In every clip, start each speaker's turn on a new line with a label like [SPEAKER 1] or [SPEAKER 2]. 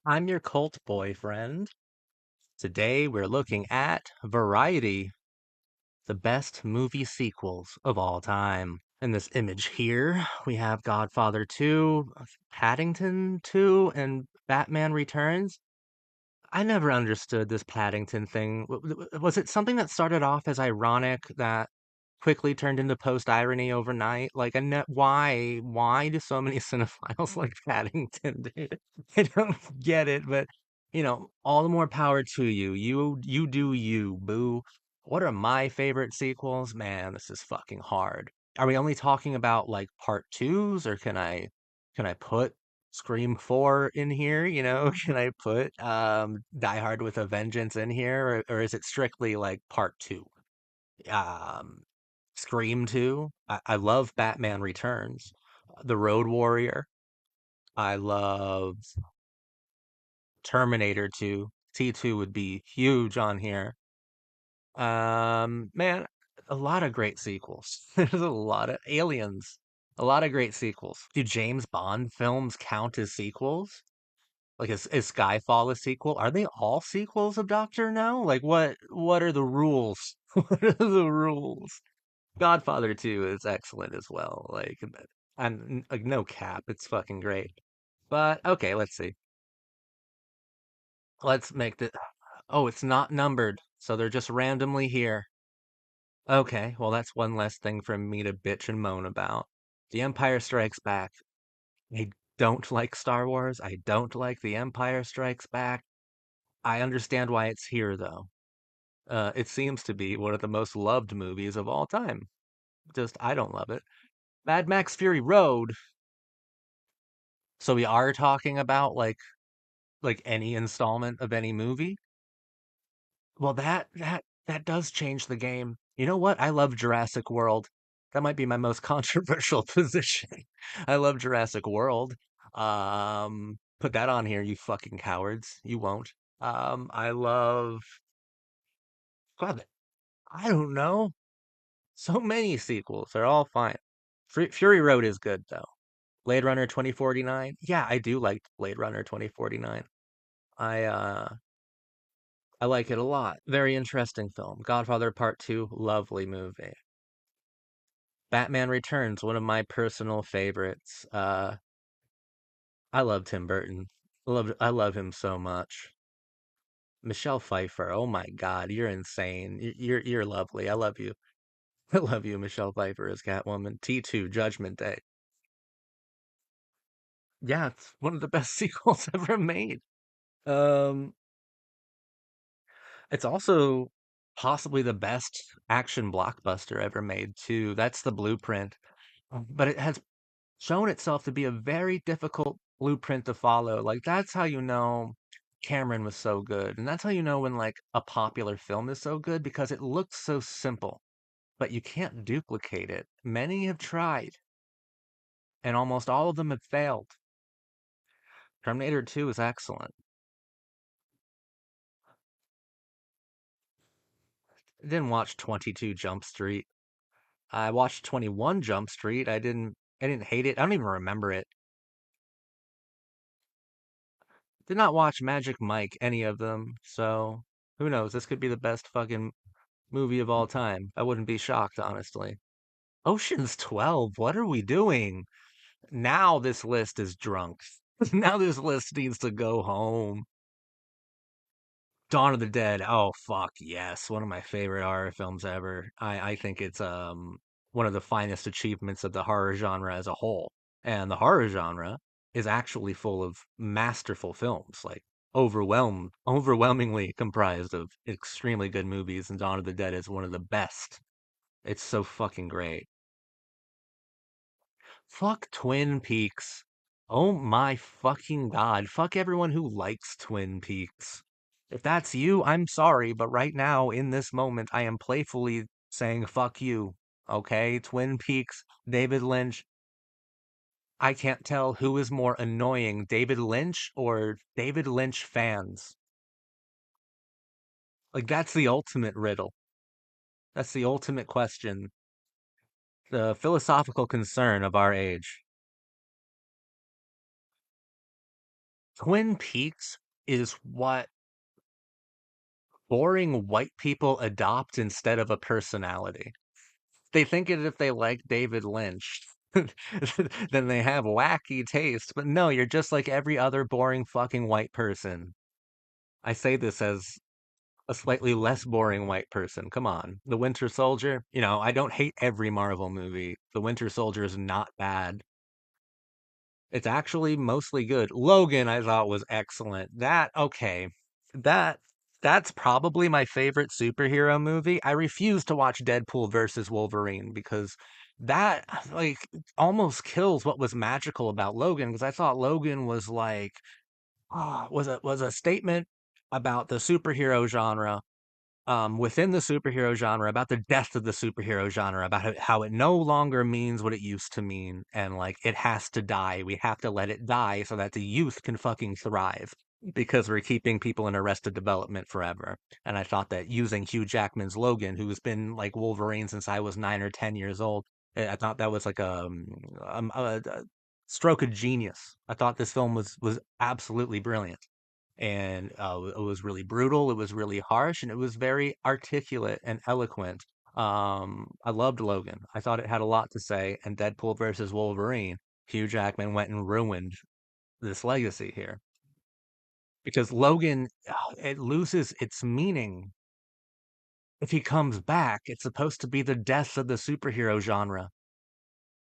[SPEAKER 1] I'm your cult boyfriend. Today we're looking at Variety, the best movie sequels of all time. In this image here, we have Godfather 2, Paddington 2, and Batman Returns. I never understood this Paddington thing. Was it something that started off as ironic that quickly turned into post-irony overnight? Like, why do so many cinephiles like Paddington, dude? I don't get it, but all the more power to you. You do you, boo. What are my favorite sequels? Man, this is fucking hard. Are we only talking about like part twos, or can I put Scream 4 in here, Can I put Die Hard with a Vengeance in here, or is it strictly like part 2? Um Scream 2. I love Batman Returns. The Road Warrior. I love Terminator 2. T2 would be huge on here. Man, a lot of great sequels. There's a lot of Aliens. A lot of great sequels. Do James Bond films count as sequels? Like is Skyfall a sequel? Are they all sequels of Doctor No? Like what are the rules? What are the rules? Godfather 2 is excellent as well. And like no cap, it's fucking great. But okay, let's see. Let's make the Oh, it's not numbered, so they're just randomly here. Okay, well that's one less thing for me to bitch and moan about. The Empire Strikes Back. I don't like Star Wars. I don't like The Empire Strikes Back. I understand why it's here, though. It seems to be one of the most loved movies of all time. Just, I don't love it. Mad Max Fury Road. So we are talking about like any installment of any movie. Well, that does change the game. You know what? I love Jurassic World. That might be my most controversial position. I love Jurassic World. Put that on here, you fucking cowards. You won't. I love God, I don't know. So many sequels. They're all fine. Fury Road is good though. Blade Runner 2049. Yeah, I do like Blade Runner 2049. I like it a lot. Very interesting film. Godfather Part 2, lovely movie. Batman Returns, one of my personal favorites. I love Tim Burton. I love him so much. Michelle Pfeiffer, oh my God, you're insane. You're lovely. I love you. I love you, Michelle Pfeiffer as Catwoman. T2, Judgment Day. Yeah, it's one of the best sequels ever made. Um, it's also possibly the best action blockbuster ever made too. That's The Blueprint. But it has shown itself to be a very difficult blueprint to follow. Like that's how you know Cameron was so good. And that's how you know when like a popular film is so good because it looks so simple, but you can't duplicate it. Many have tried, and almost all of them have failed. Terminator 2 is excellent. I didn't watch 22 Jump Street. I watched 21 Jump Street. I didn't hate it. I don't even remember it. Did not watch Magic Mike, any of them. So, who knows? This could be the best fucking movie of all time. I wouldn't be shocked, honestly. Ocean's 12, what are we doing? Now this list is drunk. Now this list needs to go home. Dawn of the Dead. Oh fuck, yes. One of my favorite horror films ever. I think it's one of the finest achievements of the horror genre as a whole. And the horror genre is actually full of masterful films, like overwhelmingly comprised of extremely good movies, and Dawn of the Dead is one of the best. It's so fucking great. Fuck Twin Peaks. Oh my fucking God. Fuck everyone who likes Twin Peaks. If that's you, I'm sorry, but right now, in this moment, I am playfully saying fuck you. Okay? Twin Peaks, David Lynch. I can't tell who is more annoying, David Lynch or David Lynch fans. Like, that's the ultimate riddle. That's the ultimate question. The philosophical concern of our age. Twin Peaks is what boring white people adopt instead of a personality. They think as if they like David Lynch, then they have wacky taste. But no, you're just like every other boring fucking white person. I say this as a slightly less boring white person. Come on. The Winter Soldier, I don't hate every Marvel movie. The Winter Soldier is not bad. It's actually mostly good. Logan, I thought was excellent. Okay. That that's probably my favorite superhero movie. I refuse to watch Deadpool versus Wolverine because that like almost kills what was magical about Logan because I thought Logan was like was a statement about the superhero genre within the superhero genre, about the death of the superhero genre, about how it no longer means what it used to mean, and like it has to die. We have to let it die so that the youth can fucking thrive because we're keeping people in arrested development forever. And I thought that using Hugh Jackman's Logan, who's been like Wolverine since I was 9 or 10 years old, I thought that was like a stroke of genius. I thought this film was absolutely brilliant and it was really brutal. It was really harsh, and it was very articulate and eloquent. I loved Logan. I thought it had a lot to say. And Deadpool versus Wolverine, Hugh Jackman went and ruined this legacy here because Logan, it loses its meaning if he comes back. It's supposed to be the death of the superhero genre.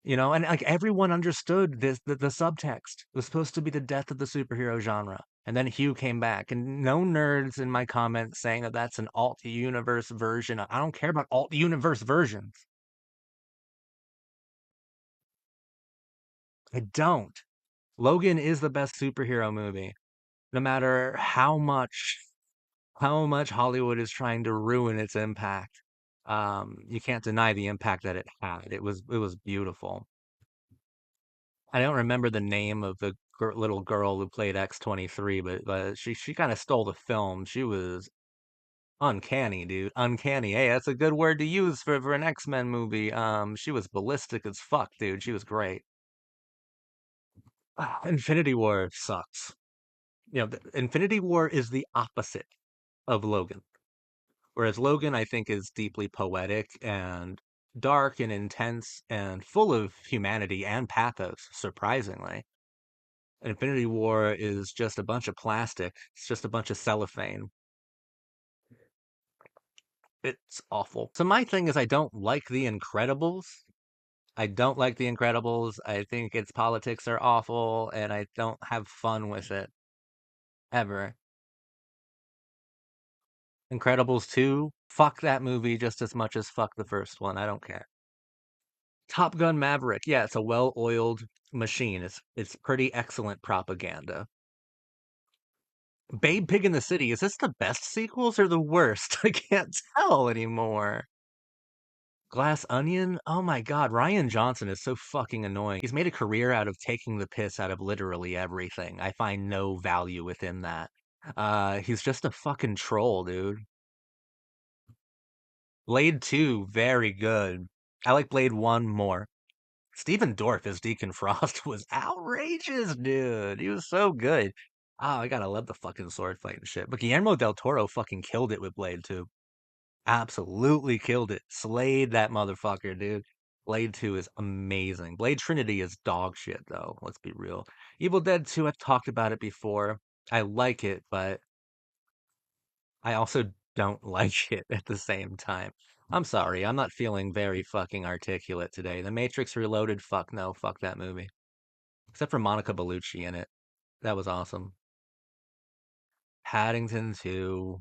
[SPEAKER 1] And like everyone understood the subtext. It was supposed to be the death of the superhero genre. And then Hugh came back, and no nerds in my comments saying that that's an alt universe version. I don't care about alt universe versions. I don't. Logan is the best superhero movie, no matter how much Hollywood is trying to ruin its impact. You can't deny the impact that it had. It was beautiful. I don't remember the name of the little girl who played X-23, but she kind of stole the film. She was uncanny, dude. Uncanny. Hey, that's a good word to use for an X-Men movie. She was ballistic as fuck, dude. She was great. Infinity War sucks. Infinity War is the opposite of Logan. Whereas Logan, I think, is deeply poetic and dark and intense and full of humanity and pathos, surprisingly. Infinity War is just a bunch of plastic. It's just a bunch of cellophane. It's awful. So my thing is I don't like The Incredibles. I don't like The Incredibles. I think its politics are awful and I don't have fun with it ever. Incredibles 2, fuck that movie just as much as fuck the first one. I don't care. Top Gun Maverick. Yeah, it's a well-oiled machine. It's pretty excellent propaganda. Babe Pig in the City, is this the best sequels or the worst? I can't tell anymore. Glass Onion? Oh my God, Ryan Johnson is so fucking annoying. He's made a career out of taking the piss out of literally everything. I find no value within that. He's just a fucking troll, dude. Blade 2, very good. I like Blade 1 more. Stephen Dorff as Deacon Frost was outrageous, dude. He was so good. Oh, I gotta love the fucking sword fight and shit. But Guillermo del Toro fucking killed it with Blade 2. Absolutely killed it. Slayed that motherfucker, dude. Blade 2 is amazing. Blade Trinity is dog shit, though. Let's be real. Evil Dead 2, I've talked about it before. I like it, but I also don't like it at the same time. I'm sorry, I'm not feeling very fucking articulate today. The Matrix Reloaded, fuck no, fuck that movie. Except for Monica Bellucci in it. That was awesome. Paddington 2.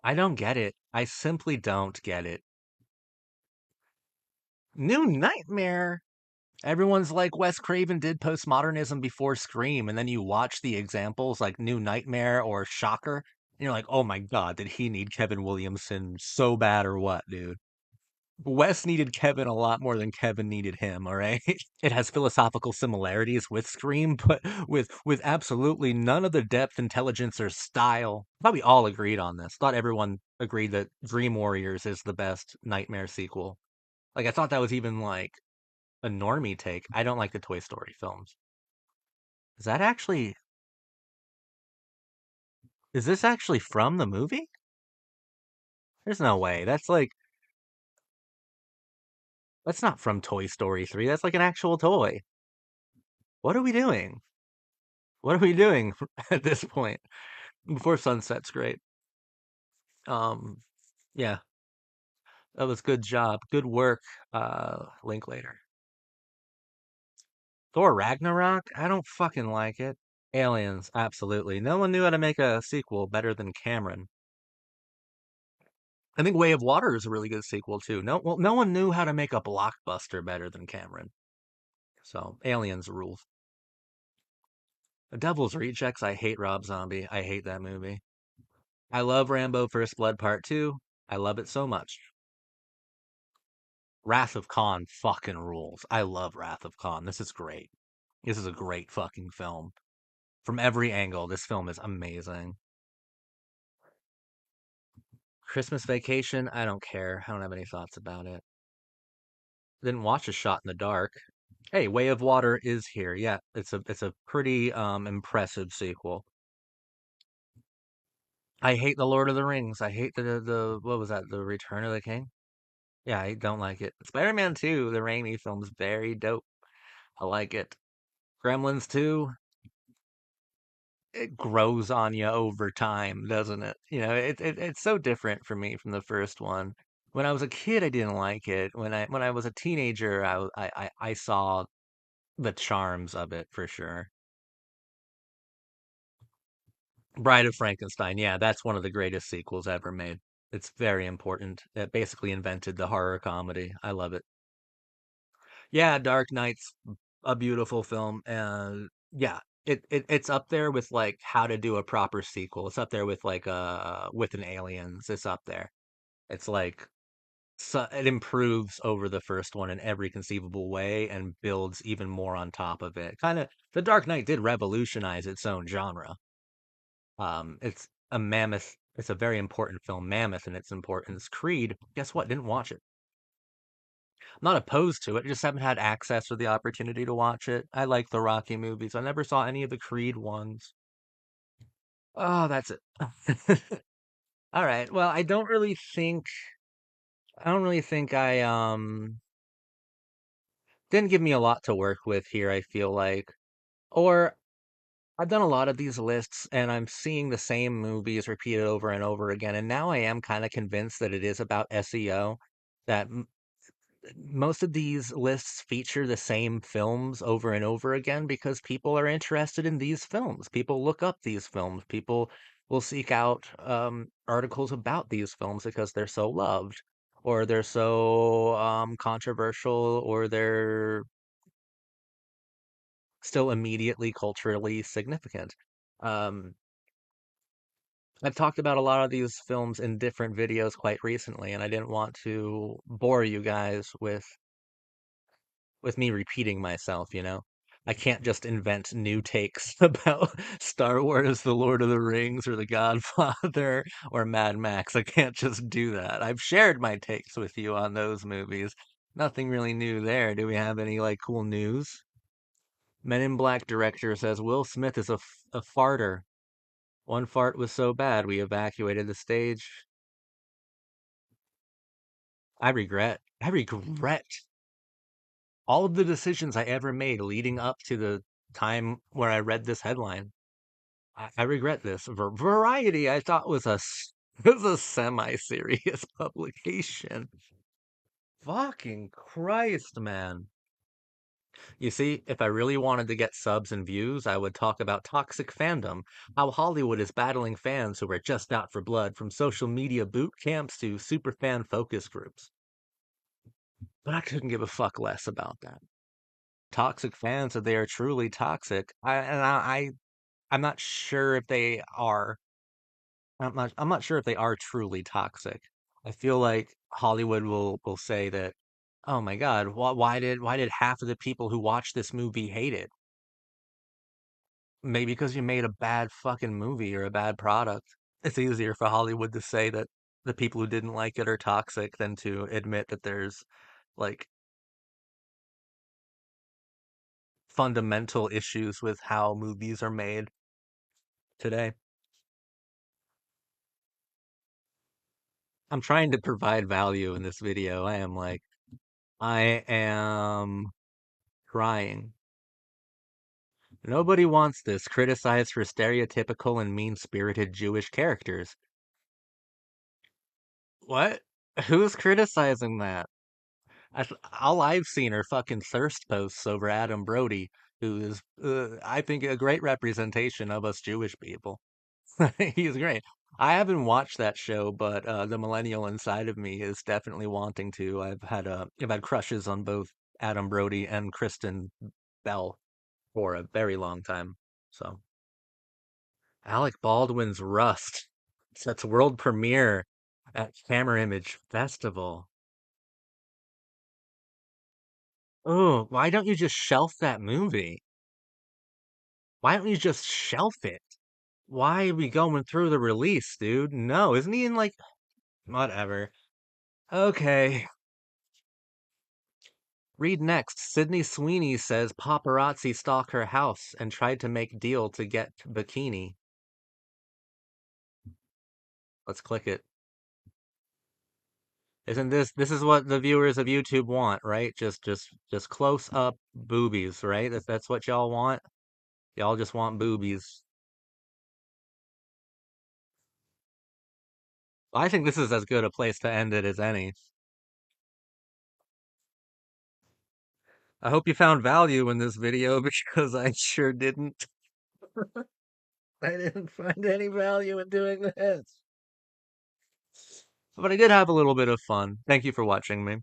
[SPEAKER 1] I don't get it. I simply don't get it. New Nightmare. Everyone's like Wes Craven did postmodernism before Scream, and then you watch the examples like New Nightmare or Shocker, and you're like, oh my God, did he need Kevin Williamson so bad or what, dude? Wes needed Kevin a lot more than Kevin needed him, all right? It has philosophical similarities with Scream, but with absolutely none of the depth, intelligence, or style. I thought we all agreed on this. Thought everyone agreed that Dream Warriors is the best Nightmare sequel. Like I thought that was even like a normie take. I don't like the Toy Story films. Is that actually, is this actually from the movie? There's no way. That's not from Toy Story 3. That's like an actual toy. What are we doing? What are we doing at this point? Before Sunset's great. Um, yeah, that was good job. Good work, Linklater. Thor Ragnarok? I don't fucking like it. Aliens, absolutely. No one knew how to make a sequel better than Cameron. I think Way of Water is a really good sequel too. No one knew how to make a blockbuster better than Cameron. So Aliens rules. The Devil's Rejects. I hate Rob Zombie. I hate that movie. I love Rambo First Blood Part 2. I love it so much. Wrath of Khan fucking rules. I love Wrath of Khan. This is great. This is a great fucking film. From every angle, this film is amazing. Christmas Vacation, I don't care. I don't have any thoughts about it. Didn't watch A Shot in the Dark. Hey, Way of Water is here. Yeah, it's a pretty impressive sequel. I hate the Lord of the Rings. I hate the what was that? The Return of the King? Yeah, I don't like it. Spider-Man 2, the Raimi film's very dope. I like it. Gremlins 2, it grows on you over time, doesn't it? It's so different for me from the first one. When I was a kid, I didn't like it. When I was a teenager, I saw the charms of it for sure. Bride of Frankenstein, yeah, that's one of the greatest sequels ever made. It's very important. It basically invented the horror comedy. I love it. Yeah, Dark Knight's a beautiful film, and yeah, it's up there with like how to do a proper sequel. It's up there with like with an Aliens. It's up there. It's like so it improves over the first one in every conceivable way and builds even more on top of it. Kind of, The Dark Knight did revolutionize its own genre. It's a mammoth. It's a very important film, mammoth in its importance. Creed, guess what? Didn't watch it. I'm not opposed to it. I just haven't had access or the opportunity to watch it. I like the Rocky movies. I never saw any of the Creed ones. Oh, that's it. All right. Well, I don't really think I didn't give me a lot to work with here, I feel like. Or I've done a lot of these lists and I'm seeing the same movies repeated over and over again. And now I am kind of convinced that it is about SEO, that most of these lists feature the same films over and over again because people are interested in these films. People look up these films. People will seek out articles about these films because they're so loved, or they're so controversial, or they're still immediately culturally significant. Um, I've talked about a lot of these films in different videos quite recently, and I didn't want to bore you guys with me repeating myself. I can't just invent new takes about Star Wars, The Lord of the Rings, or The Godfather, or Mad Max. I can't just do that. I've shared my takes with you on those movies. Nothing really new there. Do we have any like cool news? Men in Black director says Will Smith is a farter. One fart was so bad we evacuated the stage. I regret all of the decisions I ever made leading up to the time where I read this headline. I regret this. Variety, I thought was a semi-serious publication. Fucking Christ, man. You see, if I really wanted to get subs and views, I would talk about toxic fandom, how Hollywood is battling fans who are just out for blood, from social media boot camps to super fan focus groups. But I couldn't give a fuck less about that. Toxic fans, if they are truly toxic, I'm not sure if they are. I'm not sure if they are truly toxic. I feel like Hollywood will say that, oh my God, why did half of the people who watched this movie hate it? Maybe because you made a bad fucking movie or a bad product. It's easier for Hollywood to say that the people who didn't like it are toxic than to admit that there's like fundamental issues with how movies are made today. I'm trying to provide value in this video. I am crying. Nobody wants this criticized for stereotypical and mean-spirited Jewish characters. What? Who's criticizing that? All I've seen are fucking thirst posts over Adam Brody, who is, I think, a great representation of us Jewish people. He's great. I haven't watched that show, but the millennial inside of me is definitely wanting to. I've had crushes on both Adam Brody and Kristen Bell for a very long time. So Alec Baldwin's Rust sets world premiere at Camera Image Festival. Oh, why don't you just shelf that movie? Why don't you just shelf it? Why are we going through the release, dude? No, isn't he in like whatever? Okay. Read next. Sydney Sweeney says paparazzi stalk her house and tried to make deal to get bikini. Let's click it. Isn't this is what the viewers of YouTube want, right? Just close up boobies, right? That's what y'all want. Y'all just want boobies. I think this is as good a place to end it as any. I hope you found value in this video because I sure didn't. I didn't find any value in doing this. But I did have a little bit of fun. Thank you for watching me.